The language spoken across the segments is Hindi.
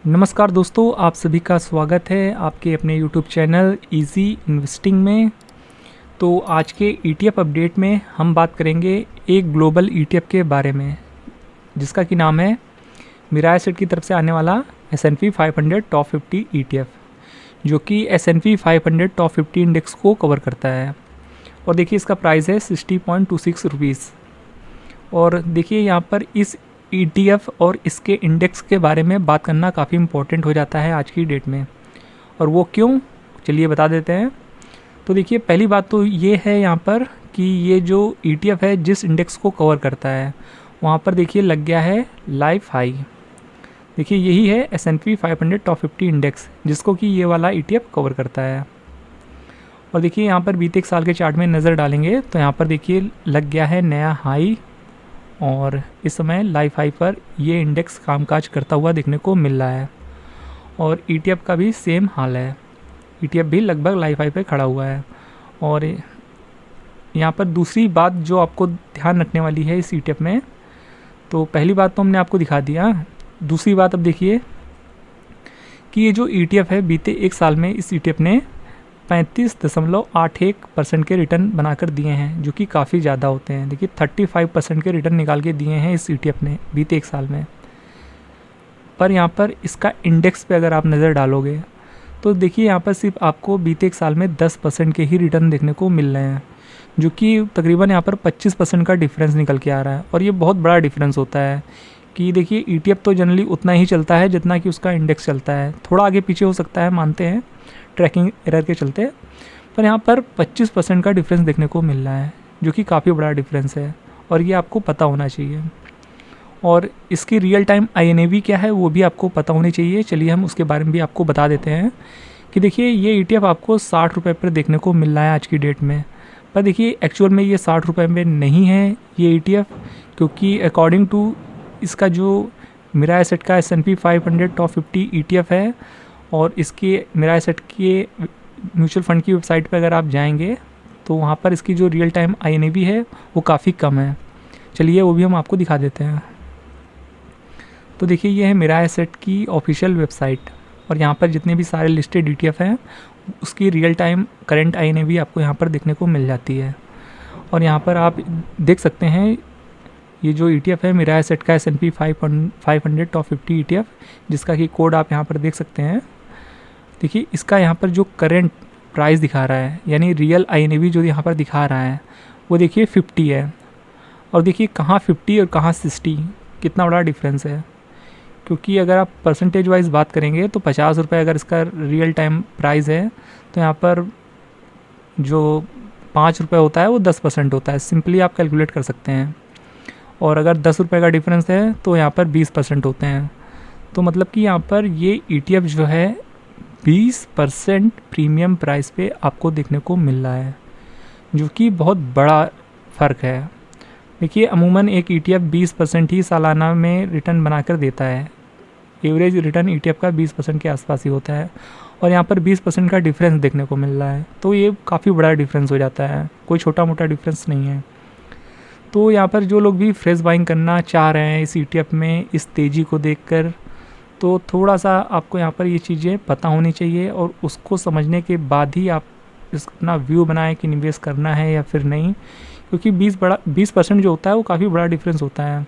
नमस्कार दोस्तों, आप सभी का स्वागत है आपके अपने यूट्यूब चैनल इजी इन्वेस्टिंग में। तो आज के ETF अपडेट में हम बात करेंगे एक ग्लोबल ETF के बारे में जिसका कि नाम है मिराय एसेट की तरफ से आने वाला S&P 500 टॉप 50 ETF, जो कि S&P 500 टॉप 50 इंडेक्स को कवर करता है। और देखिए इसका प्राइस है 60.26 रुपीज़। और देखिए यहाँ पर इस ETF और इसके इंडेक्स के बारे में बात करना काफ़ी इम्पोर्टेंट हो जाता है आज की डेट में। और वो क्यों, चलिए बता देते हैं। तो देखिए पहली बात तो ये है यहाँ पर कि ये जो ETF है जिस इंडेक्स को कवर करता है वहाँ पर देखिए लग गया है लाइफ हाई। देखिए यही है S&P 500 टॉप 50 इंडेक्स जिसको कि ये वाला ETF कवर करता है। और देखिए यहाँ पर बीते एक साल के चार्ट में नज़र डालेंगे तो यहाँ पर देखिए लग गया है नया हाई और इस समय लाइफ हाई पर ये इंडेक्स कामकाज करता हुआ देखने को मिल रहा है। और ETF का भी सेम हाल है, ETF भी लगभग लाइफ हाई पे खड़ा हुआ है। और यहाँ पर दूसरी बात जो आपको ध्यान रखने वाली है इस ETF में, तो पहली बात तो हमने आपको दिखा दिया। दूसरी बात अब देखिए कि ये जो ETF है बीते एक साल में इस ETF ने 35.81% के रिटर्न बनाकर दिए हैं, जो कि काफ़ी ज़्यादा होते हैं। देखिए 35% के रिटर्न निकाल के दिए हैं इस ETF ने बीते एक साल में। पर यहाँ पर इसका इंडेक्स पे अगर आप नज़र डालोगे तो देखिए यहाँ पर सिर्फ आपको बीते एक साल में 10% के ही रिटर्न देखने को मिल रहे हैं, जो कि तकरीबन यहाँ पर 25% का डिफरेंस निकल के आ रहा है। और ये बहुत बड़ा डिफरेंस होता है कि देखिए ETF तो जनरली उतना ही चलता है जितना कि उसका इंडेक्स चलता है, थोड़ा आगे पीछे हो सकता है, मानते हैं ट्रैकिंग एरर के चलते, पर यहाँ पर 25% का डिफरेंस देखने को मिल रहा है, जो कि काफ़ी बड़ा डिफरेंस है और ये आपको पता होना चाहिए। और इसकी रियल टाइम INAV क्या है वो भी आपको पता होनी चाहिए। चलिए हम उसके बारे में भी आपको बता देते हैं कि देखिए ये ETF आपको 60 रुपये पर देखने को मिल रहा है आज की डेट में। पर देखिए एक्चुअल में ये 60 रुपये में नहीं है ये ETF, क्योंकि अकॉर्डिंग टू इसका जो मिराय एसेट का S&P 500 टॉप 50 ETF है और इसके मिराय एसेट के म्यूचुअल फंड की वेबसाइट पर अगर आप जाएंगे तो वहाँ पर इसकी जो रियल टाइम INAV है वो काफ़ी कम है। चलिए वो भी हम आपको दिखा देते हैं। तो देखिए ये है मिराय एसेट की ऑफिशियल वेबसाइट और यहाँ पर जितने भी सारे लिस्टेड ETF हैं उसकी रियल टाइम करंट INAV आपको यहाँ पर देखने को मिल जाती है। और यहाँ पर आप देख सकते हैं ये जो ETF है मिराय एसेट का S&P 500 टॉप 50 ETF, जिसका कि कोड आप यहाँ पर देख सकते हैं। देखिए इसका यहाँ पर जो करंट प्राइस दिखा रहा है यानी रियल INAV जो यहाँ पर दिखा रहा है वो देखिए 50 है। और देखिए कहाँ 50 और कहाँ 60, कितना बड़ा डिफरेंस है। क्योंकि अगर आप परसेंटेज वाइज बात करेंगे तो 50 रुपये अगर इसका रियल टाइम प्राइस है तो यहाँ पर जो 5 रुपये होता है वो 10% होता है, सिंपली आप कैलकुलेट कर सकते हैं। और अगर 10 रुपये का डिफरेंस है तो यहाँ पर 20% होते हैं। तो मतलब कि यहाँ पर ये ETF जो है 20% प्रीमियम प्राइस पे आपको देखने को मिल रहा है, जो कि बहुत बड़ा फ़र्क है। देखिए अमूमन एक ETF 20% ही सालाना में रिटर्न बनाकर देता है। एवरेज रिटर्न ETF का 20% के आसपास ही होता है और यहाँ पर 20% का डिफरेंस देखने को मिल रहा है, तो ये काफ़ी बड़ा डिफरेंस हो जाता है, कोई छोटा मोटा डिफरेंस नहीं है। तो यहाँ पर जो लोग भी फ्रेश बाइंग करना चाह रहे हैं इस ETF में इस तेज़ी को देखकर, तो थोड़ा सा आपको यहाँ पर ये चीज़ें पता होनी चाहिए और उसको समझने के बाद ही आप अपना व्यू बनाएं कि निवेश करना है या फिर नहीं। क्योंकि 20% जो होता है वो काफ़ी बड़ा डिफरेंस होता है।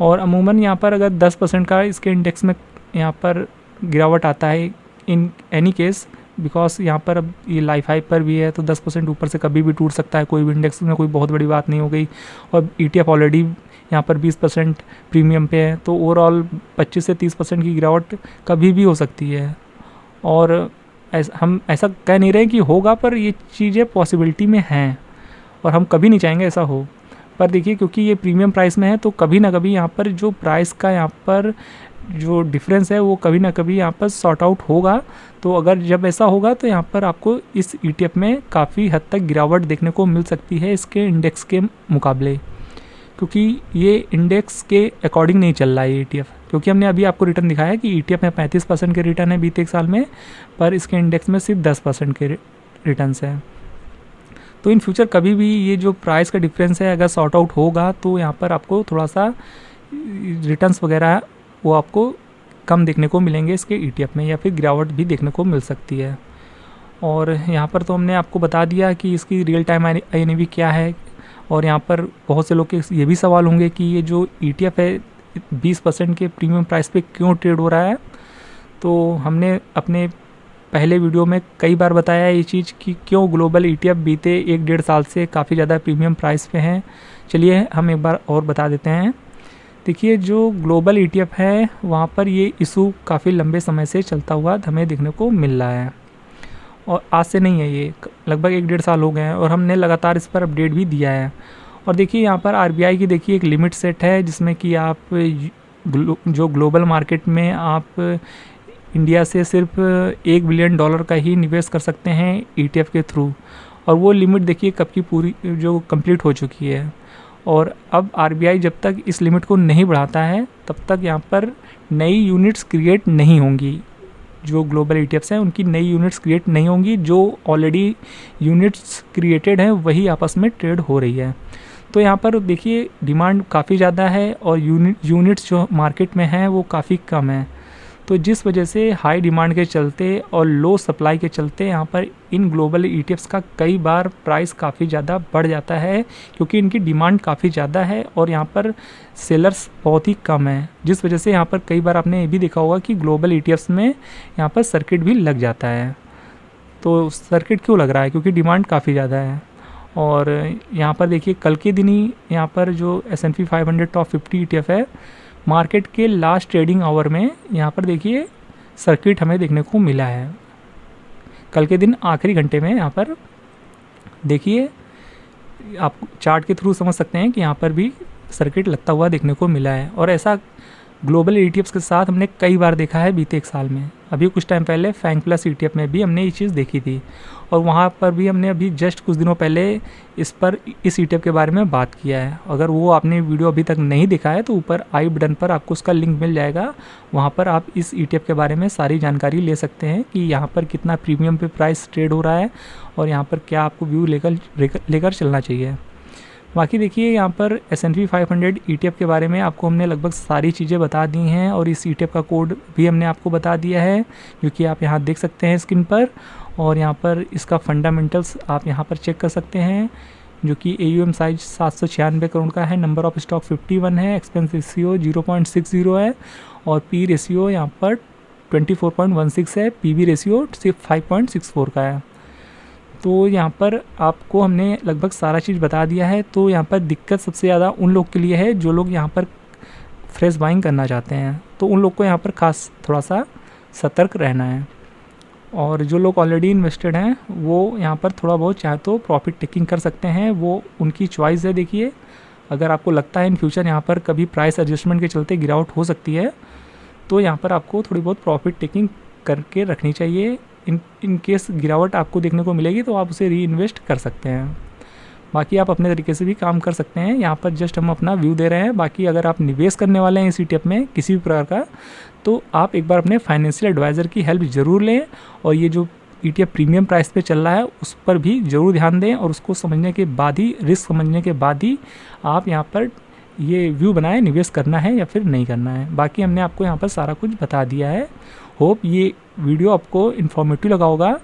और अमूमन यहाँ पर अगर 10% का इसके इंडेक्स में यहाँ पर गिरावट आता है इन एनी केस, बिकॉज यहाँ पर अब ये लाइफ हाई पर भी है तो 10% ऊपर से कभी भी टूट सकता है, कोई भी इंडेक्स में कोई बहुत बड़ी बात नहीं हो गई। और ETF ऑलरेडी यहाँ पर 20% प्रीमियम पे है, तो ओवरऑल 25 से 30% की गिरावट कभी भी हो सकती है। और हम ऐसा कह नहीं रहे कि होगा, पर ये चीज़ें पॉसिबिलिटी में हैं और हम कभी नहीं चाहेंगे ऐसा हो। पर देखिए क्योंकि ये प्रीमियम प्राइस में है तो कभी ना कभी यहाँ पर जो प्राइस का यहाँ पर जो डिफरेंस है वो कभी ना कभी यहाँ पर सॉर्ट आउट होगा। तो अगर जब ऐसा होगा तो यहाँ पर आपको इस ETF में काफ़ी हद तक गिरावट देखने को मिल सकती है इसके इंडेक्स के मुकाबले, क्योंकि ये इंडेक्स के अकॉर्डिंग नहीं चल रहा है ये ETF। क्योंकि हमने अभी आपको रिटर्न दिखाया कि ETF में 35% के रिटर्न है बीते एक साल में, पर इसके इंडेक्स में सिर्फ 10% के रिटर्न्स हैं। तो इन फ्यूचर कभी भी ये जो प्राइस का डिफरेंस है अगर सॉर्ट आउट होगा तो यहाँ पर आपको थोड़ा सा रिटर्न्स वगैरह वो आपको कम देखने को मिलेंगे इसके ETF में, या फिर गिरावट भी देखने को मिल सकती है। और यहाँ पर तो हमने आपको बता दिया कि इसकी रियल टाइम INAV क्या है। और यहाँ पर बहुत से लोग के ये भी सवाल होंगे कि ये जो ETF है 20% के प्रीमियम प्राइस पे क्यों ट्रेड हो रहा है। तो हमने अपने पहले वीडियो में कई बार बताया है ये चीज़ कि क्यों ग्लोबल ETF बीते 1-1.5 साल से काफ़ी ज़्यादा प्रीमियम प्राइस पे हैं। चलिए हम एक बार और बता देते हैं। देखिए, जो ग्लोबल ETF है वहाँ पर ये इशू काफ़ी लंबे समय से चलता हुआ हमें देखने को मिल रहा है, और आज से नहीं है, ये लगभग 1-1.5 साल हो गए हैं, और हमने लगातार इस पर अपडेट भी दिया है। और देखिए यहाँ पर RBI की देखिए एक लिमिट सेट है, जिसमें कि आप जो ग्लोबल मार्केट में आप इंडिया से सिर्फ $1 बिलियन का ही निवेश कर सकते हैं ETF के थ्रू। और वो लिमिट देखिए कब की पूरी जो कंप्लीट हो चुकी है। और अब RBI जब तक इस लिमिट को नहीं बढ़ाता है तब तक यहाँ पर नई यूनिट्स क्रिएट नहीं होंगी। जो ग्लोबल ETFs हैं उनकी नई यूनिट्स क्रिएट नहीं होंगी, जो ऑलरेडी यूनिट्स क्रिएटेड हैं वही आपस में ट्रेड हो रही है। तो यहाँ पर देखिए डिमांड काफ़ी ज़्यादा है और यूनिट्स जो मार्केट में हैं वो काफ़ी कम है। तो जिस वजह से हाई डिमांड के चलते और लो सप्लाई के चलते यहाँ पर इन ग्लोबल ETFs का कई बार प्राइस काफ़ी ज़्यादा बढ़ जाता है, क्योंकि इनकी डिमांड काफ़ी ज़्यादा है और यहाँ पर सेलर्स बहुत ही कम है। जिस वजह से यहाँ पर कई बार आपने ये भी देखा होगा कि ग्लोबल ETFs में यहाँ पर सर्किट भी लग जाता है। तो सर्किट क्यों लग रहा है? क्योंकि डिमांड काफ़ी ज़्यादा है। और यहाँ पर देखिए कल के दिन ही यहाँ पर जो S&P 500 टॉप 50 ETF है, मार्केट के लास्ट ट्रेडिंग आवर में यहाँ पर देखिए सर्किट हमें देखने को मिला है। कल के दिन आखिरी घंटे में यहाँ पर देखिए, आप चार्ट के थ्रू समझ सकते हैं कि यहाँ पर भी सर्किट लगता हुआ देखने को मिला है। और ऐसा ग्लोबल ETFs के साथ हमने कई बार देखा है बीते 1 साल में। अभी कुछ टाइम पहले FANG Plus ETF में भी हमने ये चीज़ देखी थी, और वहाँ पर भी हमने अभी जस्ट कुछ दिनों पहले इस ETF के बारे में बात किया है। अगर वो आपने वीडियो अभी तक नहीं देखा है तो ऊपर आई बटन पर आपको उसका लिंक मिल जाएगा, वहाँ पर आप इस ETF के बारे में सारी जानकारी ले सकते हैं कि यहाँ पर कितना प्रीमियम पे प्राइस ट्रेड हो रहा है और यहाँ पर क्या आपको व्यू लेकर चलना चाहिए। बाकी देखिए यहाँ पर S&P 500 ETF के बारे में आपको हमने लगभग सारी चीज़ें बता दी हैं, और इस ETF का कोड भी हमने आपको बता दिया है, जो कि आप यहाँ देख सकते हैं स्क्रीन पर। और यहाँ पर इसका फंडामेंटल्स आप यहाँ पर चेक कर सकते हैं, जो कि AUM साइज 796 करोड़ का है, नंबर ऑफ स्टॉक 51 है, एक्सपेंस रेशियो 0.60 है, और P रेशियो यहाँ पर 24.16 है, PB रेशियो सिर्फ 5.64 का है। तो यहाँ पर आपको हमने लगभग सारा चीज़ बता दिया है। तो यहाँ पर दिक्कत सबसे ज़्यादा उन लोग के लिए है जो लोग यहाँ पर फ्रेश बाइंग करना चाहते हैं, तो उन लोग को यहाँ पर खास थोड़ा सा सतर्क रहना है। और जो लोग ऑलरेडी इन्वेस्टेड हैं वो यहाँ पर थोड़ा बहुत चाहे तो प्रॉफिट टेकिंग कर सकते हैं, वो उनकी चॉइस है। देखिए, अगर आपको लगता है इन फ्यूचर यहाँ पर कभी प्राइस एडजस्टमेंट के चलते गिरावट हो सकती है, तो यहाँ पर आपको थोड़ी बहुत प्रॉफिट टेकिंग करके रखनी चाहिए। इन केस गिरावट आपको देखने को मिलेगी तो आप उसे री इन्वेस्ट कर सकते हैं। बाकी आप अपने तरीके से भी काम कर सकते हैं। यहाँ पर जस्ट हम अपना व्यू दे रहे हैं। बाकी अगर आप निवेश करने वाले हैं इस ETF में किसी भी प्रकार का, तो आप एक बार अपने फाइनेंशियल एडवाइज़र की हेल्प ज़रूर लें, और ये जो ETF प्रीमियम प्राइस पे चल रहा है उस पर भी ज़रूर ध्यान दें, और उसको समझने के बाद ही, रिस्क समझने के बाद ही आप यहाँ पर ये व्यू बनाएं, निवेश करना है या फिर नहीं करना है। बाकी हमने आपको यहाँ पर सारा कुछ बता दिया है। होप ये वीडियो आपको इन्फॉर्मेटिव लगा होगा।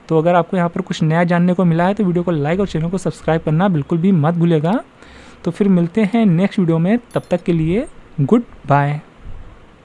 तो अगर आपको यहाँ पर कुछ नया जानने को मिला है तो वीडियो को लाइक और चैनल को सब्सक्राइब करना बिल्कुल भी मत भूलिएगा। तो फिर मिलते हैं नेक्स्ट वीडियो में, तब तक के लिए गुड बाय।